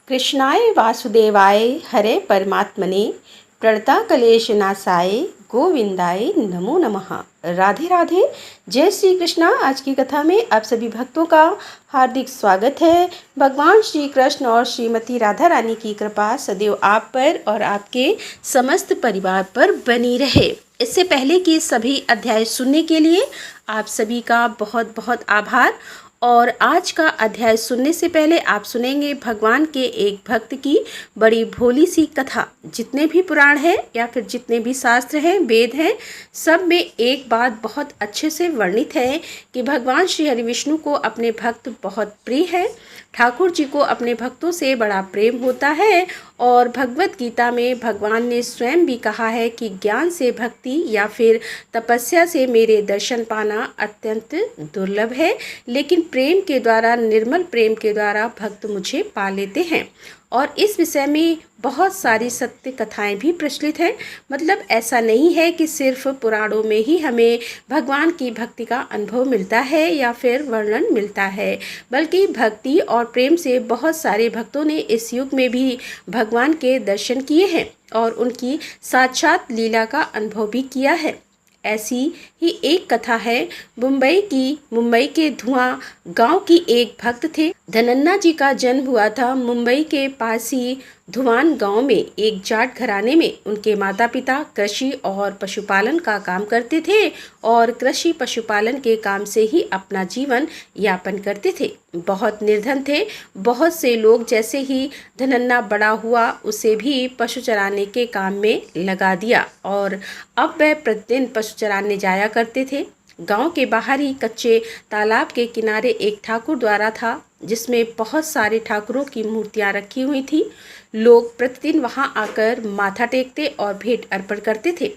कृष्णाय वासुदेवाय हरे परमात्मने प्रणतक्लेशनाशाय गोविंदाय नमो नमः। राधे राधे। जय श्री कृष्णा। आज की कथा में आप सभी भक्तों का हार्दिक स्वागत है। भगवान श्री कृष्ण और श्रीमती राधा रानी की कृपा सदैव आप पर और आपके समस्त परिवार पर बनी रहे। इससे पहले कि सभी अध्याय सुनने के लिए आप सभी का बहुत बहुत आभार। और आज का अध्याय सुनने से पहले आप सुनेंगे भगवान के एक भक्त की बड़ी भोली सी कथा। जितने भी पुराण हैं या फिर जितने भी शास्त्र हैं, वेद हैं, सब में एक बात बहुत अच्छे से वर्णित है कि भगवान श्री हरि विष्णु को अपने भक्त बहुत प्रिय है। ठाकुर जी को अपने भक्तों से बड़ा प्रेम होता है। और भगवत गीता में भगवान ने स्वयं भी कहा है कि ज्ञान से भक्ति या फिर तपस्या से मेरे दर्शन पाना अत्यंत दुर्लभ है, लेकिन प्रेम के द्वारा, निर्मल प्रेम के द्वारा भक्त मुझे पा लेते हैं। और इस विषय में बहुत सारी सत्य कथाएं भी प्रचलित हैं। मतलब ऐसा नहीं है कि सिर्फ पुराणों में ही हमें भगवान की भक्ति का अनुभव मिलता है या फिर वर्णन मिलता है, बल्कि भक्ति और प्रेम से बहुत सारे भक्तों ने इस युग में भी भगवान के दर्शन किए हैं और उनकी साक्षात लीला का अनुभव भी किया है। ऐसी ही एक कथा है मुंबई के धुआं गांव की एक भक्त थे। धनन्ना जी का जन्म हुआ था मुंबई के पास ही धुआन गांव में एक जाट घराने में। उनके माता पिता कृषि और पशुपालन का काम करते थे और कृषि पशुपालन के काम से ही अपना जीवन यापन करते थे। बहुत निर्धन थे। बहुत से लोग जैसे ही धनन्ना बड़ा हुआ उसे भी पशु चराने के काम में लगा दिया और अब वह प्रतिदिन पशु चराने जाया करते थे। गांव के बाहर ही कच्चे तालाब के किनारे एक ठाकुर द्वारा था जिसमें बहुत सारे ठाकुरों की मूर्तियां रखी हुई थी। लोग प्रतिदिन वहां आकर माथा टेकते और भेंट अर्पण करते थे।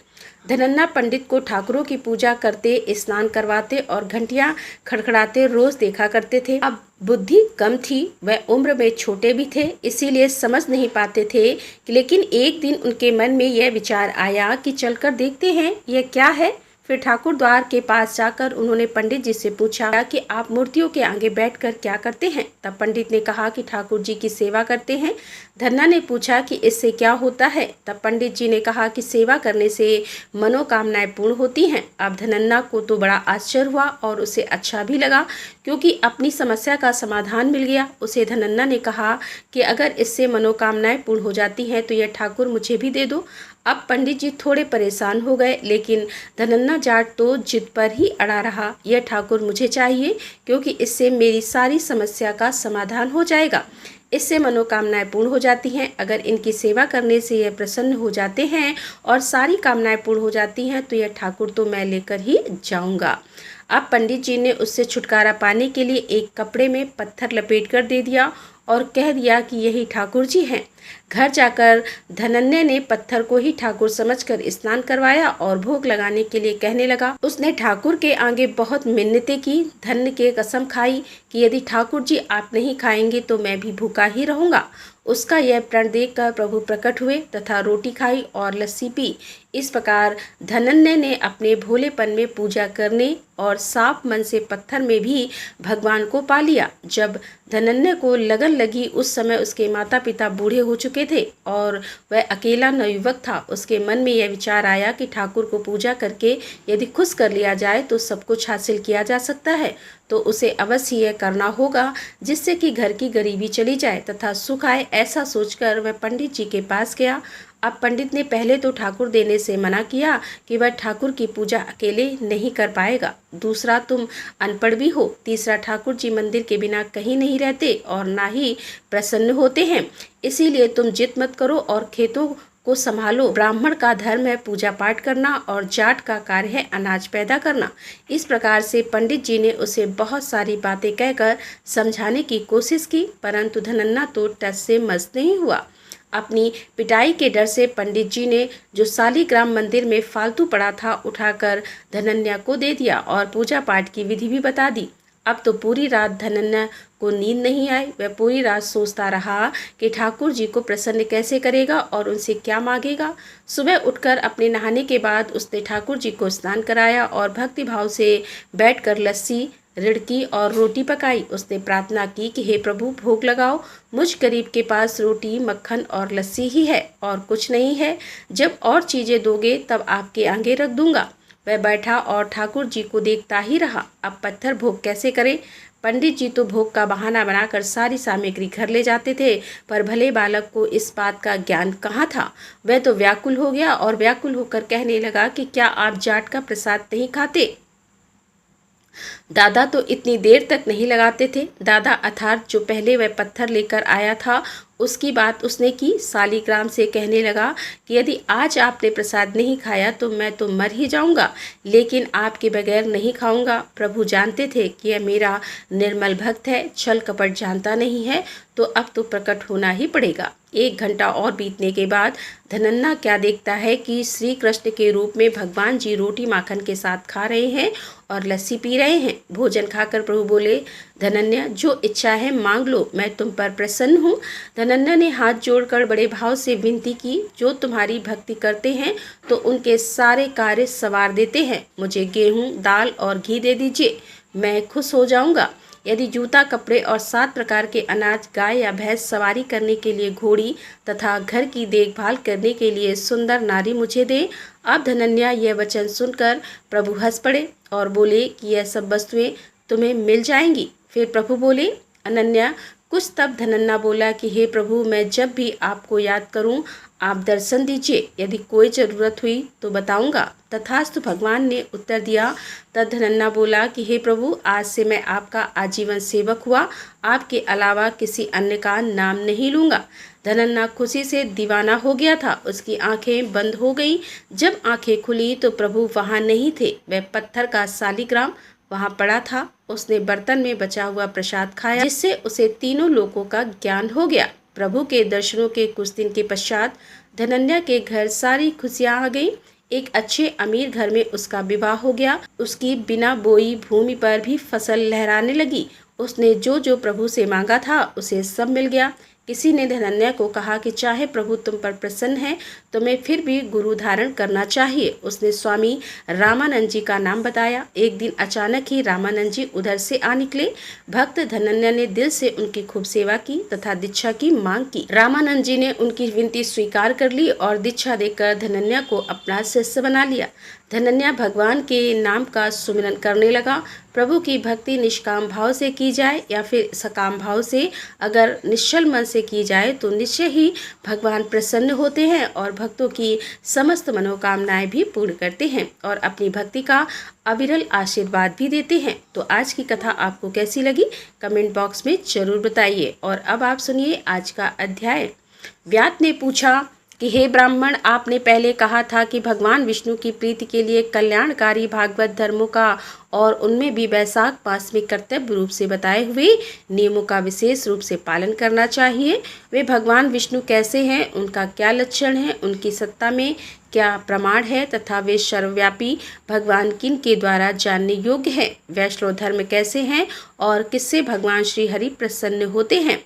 धनन्ना पंडित को ठाकुरों की पूजा करते, स्नान करवाते और घंटियां खड़खड़ाते रोज देखा करते थे। अब बुद्धि कम थी, वह उम्र में छोटे भी थे, इसीलिए समझ नहीं पाते थे। लेकिन एक दिन उनके मन में यह विचार आया कि चलकर देखते हैं यह क्या है। फिर ठाकुर द्वार के पास जाकर उन्होंने पंडित जी से पूछा कि आप मूर्तियों के आगे बैठकर क्या करते हैं। तब पंडित ने कहा कि ठाकुर जी की सेवा करते हैं। धन्ना ने पूछा कि इससे क्या होता है। तब पंडित जी ने कहा कि सेवा करने से मनोकामनाएं पूर्ण होती हैं। अब धनन्ना को तो बड़ा आश्चर्य हुआ और उसे अच्छा भी लगा क्योंकि अपनी समस्या का समाधान मिल गया। उसे धनन्ना ने कहा कि अगर इससे मनोकामनाएं पूर्ण हो जाती हैं तो यह ठाकुर मुझे भी दे दो। अब पंडित जी थोड़े परेशान हो गए, लेकिन धनन्ना जाट तो जिद पर ही अड़ा रहा। यह ठाकुर मुझे चाहिए क्योंकि इससे मेरी सारी समस्या का समाधान हो जाएगा। इससे मनोकामनाएं पूर्ण हो जाती हैं। अगर इनकी सेवा करने से यह प्रसन्न हो जाते हैं और सारी कामनाएं पूर्ण हो जाती हैं तो यह ठाकुर तो मैं लेकर ही जाऊंगा। अब पंडित जी ने उससे छुटकारा पाने के लिए एक कपड़े में पत्थर लपेट कर दे दिया और कह दिया कि यही ठाकुर जी हैं। घर जाकर धनन्ने ने पत्थर को ही ठाकुर समझकर स्नान करवाया और भोग लगाने के लिए कहने लगा। उसने ठाकुर के आगे बहुत मिन्नतें की, धन्य के कसम खाई कि यदि ठाकुर जी आप नहीं खाएंगे तो मैं भी भूखा ही रहूंगा। उसका यह प्रण देखकर प्रभु प्रकट हुए तथा रोटी खाई और लस्सी पी। इस प्रकार धनन्ने ने अपने भोलेपन में पूजा करने और साफ मन से पत्थर में भी भगवान को पा लिया। जब धनन्ने को लगन लगी उस समय उसके माता पिता बूढ़े हो चुके थे और वह अकेला नवयुवक था। उसके मन में यह विचार आया कि ठाकुर को पूजा करके यदि खुश कर लिया जाए तो सब कुछ हासिल किया जा सकता है, तो उसे अवश्य यह करना होगा जिससे कि घर की गरीबी चली जाए तथा सुख आए। ऐसा सोचकर वह पंडित जी के पास गया। अब पंडित ने पहले तो ठाकुर देने से मना किया कि वह ठाकुर की पूजा अकेले नहीं कर पाएगा। दूसरा, तुम अनपढ़ भी हो। तीसरा, ठाकुर जी मंदिर के बिना कहीं नहीं रहते और ना ही प्रसन्न होते हैं, इसीलिए तुम जिद मत करो और खेतों को संभालो। ब्राह्मण का धर्म है पूजा पाठ करना और जाट का कार्य है अनाज पैदा करना। इस प्रकार से पंडित जी ने उसे बहुत सारी बातें कहकर समझाने की कोशिश की, परंतु धनन्ना तो टस से मस नहीं हुआ। अपनी पिटाई के डर से पंडित जी ने जो शालिग्राम मंदिर में फालतू पड़ा था उठाकर धनन्या को दे दिया और पूजा पाठ की विधि भी बता दी। अब तो पूरी रात धनन्या को नींद नहीं आई। वह पूरी रात सोचता रहा कि ठाकुर जी को प्रसन्न कैसे करेगा और उनसे क्या मांगेगा। सुबह उठकर अपने नहाने के बाद उसने ठाकुर जी को स्नान कराया और भक्ति भाव से बैठकर लस्सी रिड़की और रोटी पकाई। उसने प्रार्थना की कि हे प्रभु, भोग लगाओ, मुझ गरीब के पास रोटी, मक्खन और लस्सी ही है और कुछ नहीं है। जब और चीज़ें दोगे तब आपके आगे रख दूंगा। वह बैठा और ठाकुर जी को देखता ही रहा। अब पत्थर भोग कैसे करे? पंडित जी तो भोग का बहाना बनाकर सारी सामग्री घर ले जाते थे, पर भले बालक को इस बात का ज्ञान कहाँ था। वह तो व्याकुल हो गया और व्याकुल होकर कहने लगा कि क्या आप जाट का प्रसाद नहीं खाते? दादा तो इतनी देर तक नहीं लगाते थे। दादा अर्थात जो पहले वह पत्थर लेकर आया था, उसकी बात उसने की। सालिग्राम से कहने लगा कि यदि आज आपने प्रसाद नहीं खाया तो मैं तो मर ही जाऊंगा, लेकिन आपके बगैर नहीं खाऊंगा। प्रभु जानते थे कि यह मेरा निर्मल भक्त है, छल कपट जानता नहीं है, तो अब तो प्रकट होना ही पड़ेगा। 1 घंटा और बीतने के बाद धनन्ना क्या देखता है कि श्री कृष्ण के रूप में भगवान जी रोटी माखन के साथ खा रहे हैं और लस्सी पी रहे हैं। भोजन खाकर प्रभु बोले, धनन्या, जो इच्छा है मांग लो, मैं तुम पर प्रसन्न हूँ। धनन्या ने हाथ जोड़कर बड़े भाव से विनती की, जो तुम्हारी भक्ति करते हैं तो उनके सारे कार्य सवार देते हैं। मुझे गेहूँ, दाल और घी दे दीजिए, मैं खुश हो जाऊँगा। यदि जूता, कपड़े और 7 प्रकार के अनाज, गाय या भैंस, सवारी करने के लिए घोड़ी तथा घर की देखभाल करने के लिए सुंदर नारी मुझे दे। अब धनन्या यह वचन सुनकर प्रभु हंस पड़े और बोले कि यह सब वस्तुएं तुम्हें मिल जाएंगी। फिर प्रभु बोले, अनन्या कुछ। तब धनन्ना बोला कि हे प्रभु, मैं जब भी आपको याद करूं आप दर्शन दीजिए, यदि कोई ज़रूरत हुई तो बताऊंगा। तथास्तु, भगवान ने उत्तर दिया। तब धनन्ना बोला कि हे प्रभु, आज से मैं आपका आजीवन सेवक हुआ, आपके अलावा किसी अन्य का नाम नहीं लूँगा। धनन्ना खुशी से दीवाना हो गया था। उसकी आंखें बंद हो गईं। जब आंखें खुली तो प्रभु वहाँ नहीं थे। वह पत्थर का सालिग्राम वहाँ पड़ा था। उसने बर्तन में बचा हुआ प्रसाद खाया, जिससे उसे तीनों लोकों का ज्ञान हो गया। प्रभु के दर्शनों के कुछ दिन के पश्चात धनन्या के घर सारी खुशियाँ आ गईं। एक अच्छे अमीर घर में उसका विवाह हो गया। उसकी बिना बोई भूमि पर भी फसल लहराने लगी। उसने जो जो प्रभु से मांगा था उसे सब मिल गया। किसी ने धनन्या को कहा कि चाहे प्रभु तुम पर प्रसन्न है, तुम्हें फिर भी गुरु धारण करना चाहिए। उसने स्वामी रामानंद जी का नाम बताया। एक दिन अचानक ही रामानंद जी उधर से आ निकले। भक्त धनन्या ने दिल से उनकी खूब सेवा की तथा दीक्षा की मांग की। रामानंद जी ने उनकी विनती स्वीकार कर ली और दीक्षा देकर धनन्या को अपना शिष्य बना लिया। धनन्या भगवान के नाम का सुमिरन करने लगा। प्रभु की भक्ति निष्काम भाव से की जाए या फिर सकाम भाव से, अगर निश्चल मन से की जाए तो निश्चय ही भगवान प्रसन्न होते हैं और भक्तों की समस्त मनोकामनाएं भी पूर्ण करते हैं और अपनी भक्ति का अविरल आशीर्वाद भी देते हैं। तो आज की कथा आपको कैसी लगी, कमेंट बॉक्स में जरूर बताइए। और अब आप सुनिए आज का अध्याय। व्यास ने पूछा कि हे ब्राह्मण, आपने पहले कहा था कि भगवान विष्णु की प्रीति के लिए कल्याणकारी भागवत धर्मों का और उनमें भी वैशाख मास में कर्तव्य रूप से बताए हुए नियमों का विशेष रूप से पालन करना चाहिए। वे भगवान विष्णु कैसे हैं, उनका क्या लक्षण है, उनकी सत्ता में क्या प्रमाण है तथा वे सर्वव्यापी भगवान किन के द्वारा जानने योग्य है। वैष्णव धर्म कैसे हैं और किससे भगवान श्री हरि प्रसन्न होते हैं।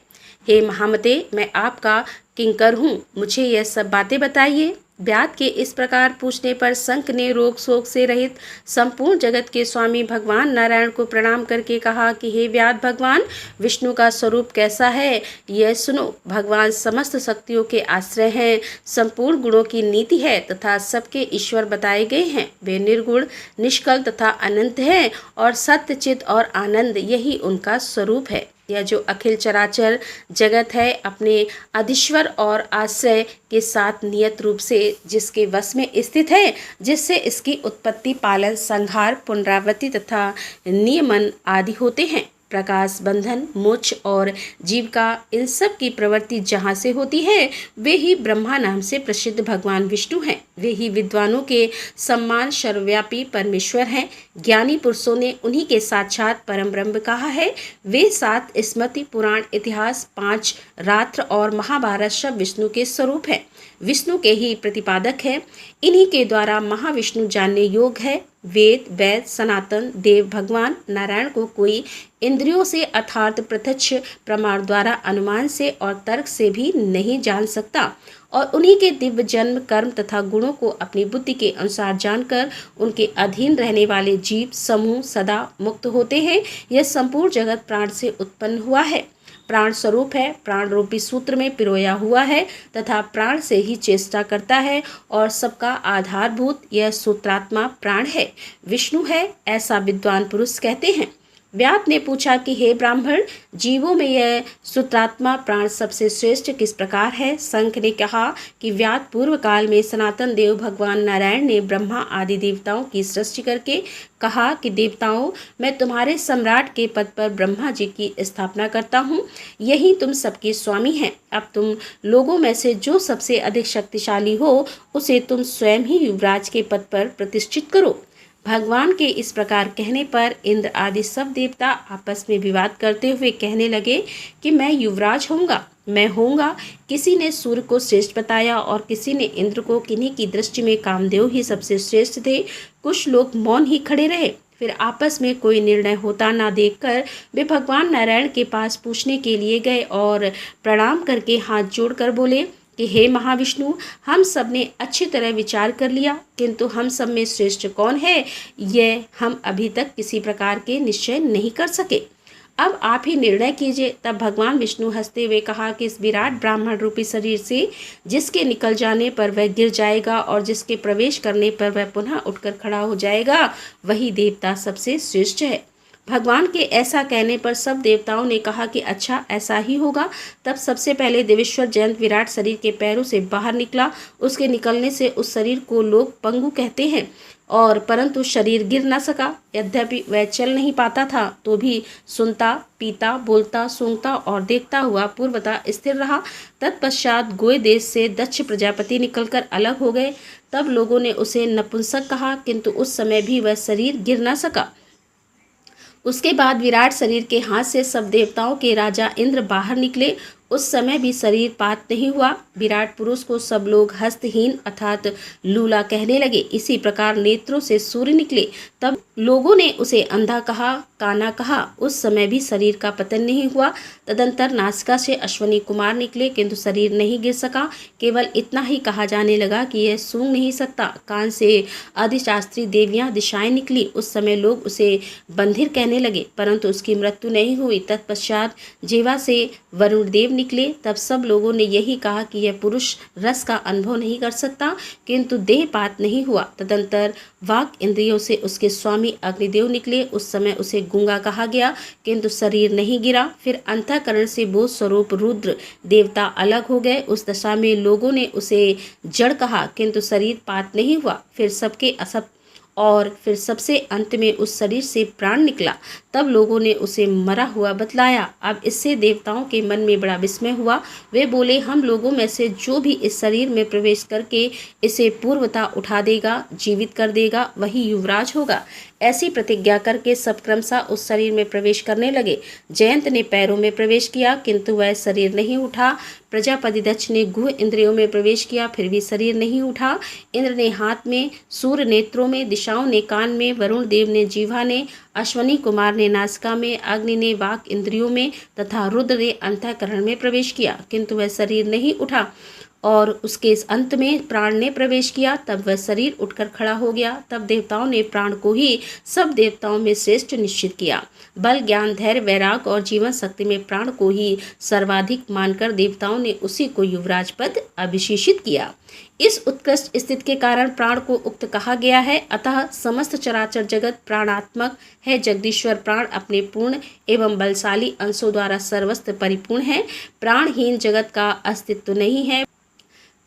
हे महामते, मैं आपका किंकर हूँ, मुझे यह सब बातें बताइए। व्यास के इस प्रकार पूछने पर शंख ने रोग शोक से रहित संपूर्ण जगत के स्वामी भगवान नारायण को प्रणाम करके कहा कि हे व्यास, भगवान विष्णु का स्वरूप कैसा है यह सुनो। भगवान समस्त शक्तियों के आश्रय हैं, संपूर्ण गुणों की नीति है तथा सबके ईश्वर बताए गए हैं। वे निर्गुण, निष्कल तथा अनंत हैं और सत्य, चित और आनंद यही उनका स्वरूप है। यह जो अखिल चराचर जगत है, अपने अधीश्वर और आश्रय के साथ नियत रूप से जिसके वश में स्थित है, जिससे इसकी उत्पत्ति, पालन, संहार, पुनरावृत्ति तथा नियमन आदि होते हैं। प्रकाश, बंधन, मोक्ष और जीविका, इन सब की प्रवृत्ति जहाँ से होती है वे ही ब्रह्मा नाम से प्रसिद्ध भगवान विष्णु हैं। वे ही विद्वानों के सम्मान सर्वव्यापी परमेश्वर हैं। ज्ञानी पुरुषों ने उन्हीं के साक्षात परम ब्रह्म कहा है। वे 7 स्मृति, पुराण, इतिहास, 5 रात्र और महाभारत सब विष्णु के स्वरूप हैं, विष्णु के ही प्रतिपादक है। इन्हीं के द्वारा महाविष्णु जानने योग्य है। वेद, वैद, सनातन देव भगवान नारायण को कोई इंद्रियों से अर्थात प्रत्यक्ष प्रमाण द्वारा, अनुमान से और तर्क से भी नहीं जान सकता और उन्हीं के दिव्य जन्म, कर्म तथा गुणों को अपनी बुद्धि के अनुसार जानकर उनके अधीन रहने वाले जीव समूह सदा मुक्त होते हैं। यह संपूर्ण जगत प्राण से उत्पन्न हुआ है, प्राण स्वरूप है, प्राण रूपी सूत्र में पिरोया हुआ है तथा प्राण से ही चेष्टा करता है और सबका आधारभूत यह सूत्रात्मा प्राण है, विष्णु है, ऐसा विद्वान पुरुष कहते हैं। व्यास ने पूछा कि हे ब्राह्मण, जीवों में यह सूत्रात्मा प्राण सबसे श्रेष्ठ किस प्रकार है? शंख ने कहा कि व्यास, पूर्व काल में सनातन देव भगवान नारायण ने ब्रह्मा आदि देवताओं की सृष्टि करके कहा कि देवताओं, मैं तुम्हारे सम्राट के पद पर ब्रह्मा जी की स्थापना करता हूँ, यही तुम सबके स्वामी हैं। अब तुम लोगों में से जो सबसे अधिक शक्तिशाली हो उसे तुम स्वयं ही युवराज के पद पर प्रतिष्ठित करो। भगवान के इस प्रकार कहने पर इंद्र आदि सब देवता आपस में विवाद करते हुए कहने लगे कि मैं युवराज होऊंगा, मैं होऊंगा। किसी ने सूर्य को श्रेष्ठ बताया और किसी ने इंद्र को, किन्हीं की दृष्टि में कामदेव ही सबसे श्रेष्ठ थे। कुछ लोग मौन ही खड़े रहे। फिर आपस में कोई निर्णय होता ना देखकर वे भगवान नारायण के पास पूछने के लिए गए और प्रणाम करके हाथ जोड़कर बोले कि हे महाविष्णु, हम सब ने अच्छी तरह विचार कर लिया, किंतु हम सब में श्रेष्ठ कौन है यह हम अभी तक किसी प्रकार के निश्चय नहीं कर सके। अब आप ही निर्णय कीजिए। तब भगवान विष्णु हंसते हुए कहा कि इस विराट ब्राह्मण रूपी शरीर से जिसके निकल जाने पर वह गिर जाएगा और जिसके प्रवेश करने पर वह पुनः उठकर खड़ा हो जाएगा, वही देवता सबसे श्रेष्ठ है। भगवान के ऐसा कहने पर सब देवताओं ने कहा कि अच्छा, ऐसा ही होगा। तब सबसे पहले देवेश्वर जयंत विराट शरीर के पैरों से बाहर निकला। उसके निकलने से उस शरीर को लोग पंगु कहते हैं और परंतु शरीर गिर न सका। यद्यपि वह चल नहीं पाता था तो भी सुनता, पीता, बोलता, सूंघता और देखता हुआ पूर्वतः स्थिर रहा। तत्पश्चात गोय देश से दक्ष प्रजापति निकलकर अलग हो गए। तब लोगों ने उसे नपुंसक कहा, किंतु उस समय भी वह शरीर गिर न सका। उसके बाद विराट शरीर के हाथ से सब देवताओं के राजा इंद्र बाहर निकले। उस समय भी शरीर पात नहीं हुआ। विराट पुरुष को सब लोग हस्तहीन अर्थात लूला कहने लगे। इसी प्रकार नेत्रों से सूर्य निकले। तब लोगों ने उसे अंधा कहा, काना कहा। उस समय भी शरीर का पतन नहीं हुआ। तदंतर नासिका से अश्वनी कुमार निकले, किंतु शरीर नहीं गिर सका। केवल इतना ही कहा जाने लगा कि यह सूंघ नहीं सकता। कान से अधिशास्त्री देवियां दिशाएं निकली। उस समय लोग उसे बंधिर कहने लगे, परंतु उसकी मृत्यु नहीं हुई। तत्पश्चात जीवा से वरुण देव निकले। तब सब लोगों ने यही कहा कि यह पुरुष रस का अनुभव नहीं कर सकता, किंतु देहपात नहीं हुआ। तदंतर वाक इंद्रियों से उसके स्वामी अग्निदेव निकले। उस समय उसे गूंगा कहा गया, किंतु शरीर नहीं गिरा। फिर अंतःकरण से बोध स्वरूप रुद्र देवता अलग हो गए। उस दशा में लोगों ने उसे जड़ कहा, किंतु शरीर पात नहीं हुआ। फिर सबके असप और फिर सबसे अंत में उस शरीर से प्राण निकला। तब लोगों ने उसे मरा हुआ बतलाया। अब इससे देवताओं के मन में बड़ा विस्मय हुआ। वे बोले, हम लोगों में से जो भी इस शरीर में प्रवेश करके इसे पूर्वता उठा देगा, जीवित कर देगा, वही युवराज होगा। ऐसी प्रतिज्ञा करके सब क्रमशः उस शरीर में प्रवेश करने लगे। जयंत ने पैरों में प्रवेश किया, किंतु वह शरीर नहीं उठा। प्रजापति दक्ष ने गुह इंद्रियों में प्रवेश किया, फिर भी शरीर नहीं उठा। इंद्र ने हाथ में, सूर्य नेत्रों में, दिशाओं ने कान में, वरुण देव ने जीवा ने, अश्वनी कुमार ने नासिका में, अग्नि ने वाक इंद्रियों में तथा रुद्र ने अंतःकरण में प्रवेश किया, किंतु वह शरीर नहीं उठा। और उसके इस अंत में प्राण ने प्रवेश किया। तब वह शरीर उठकर खड़ा हो गया। तब देवताओं ने प्राण को ही सब देवताओं में श्रेष्ठ निश्चित किया। बल, ज्ञान, धैर्य, वैराग और जीवन शक्ति में प्राण को ही सर्वाधिक मानकर देवताओं ने उसी को युवराज पद अभिषेचित किया। इस उत्कृष्ट स्थिति के कारण प्राण को उक्त कहा गया है। अतः समस्त चराचर जगत प्राणात्मक है। जगदीश्वर प्राण अपने पूर्ण एवं बलशाली अंशों द्वारा सर्वस्त्र परिपूर्ण है। प्राणहीन जगत का अस्तित्व नहीं है।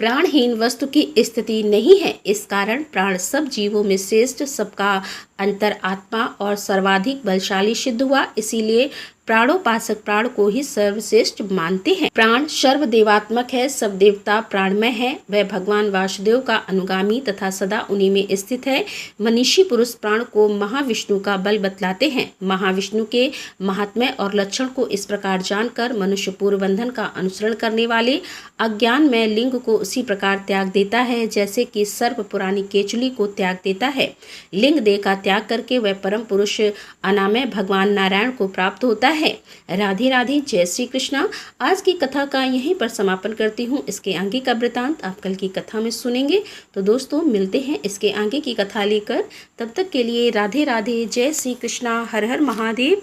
प्राणहीन वस्तु की स्थिति नहीं है। इस कारण प्राण सब जीवों में श्रेष्ठ, सबका अंतर आत्मा और सर्वाधिक बलशाली सिद्ध हुआ। इसीलिए प्राणोपासक प्राण को ही सर्वश्रेष्ठ मानते हैं। प्राण सर्वदेवात्मक है। सब देवता प्राणमय है। वह भगवान वासुदेव का अनुगामी तथा सदा उन्हीं में स्थित है। मनीषी पुरुष प्राण को महाविष्णु का बल बतलाते हैं। महाविष्णु के महात्म्य और लक्षण को इस प्रकार जानकर मनुष्य पूर्व बंधन का अनुसरण करने वाले अज्ञान में लिंग को उसी प्रकार त्याग देता है जैसे कि सर्प पुरानी केचुली को त्याग देता है। लिंग देह का त्याग त्याग करके वह परम पुरुष अनामय भगवान नारायण को प्राप्त होता है। राधे राधे, जय श्री कृष्णा। आज की कथा का यहीं पर समापन करती हूँ। इसके आगे का वृतांत आप कल की कथा में सुनेंगे। तो दोस्तों मिलते हैं इसके आगे की कथा लेकर। तब तक के लिए राधे राधे, जय श्री कृष्णा, हर हर महादेव।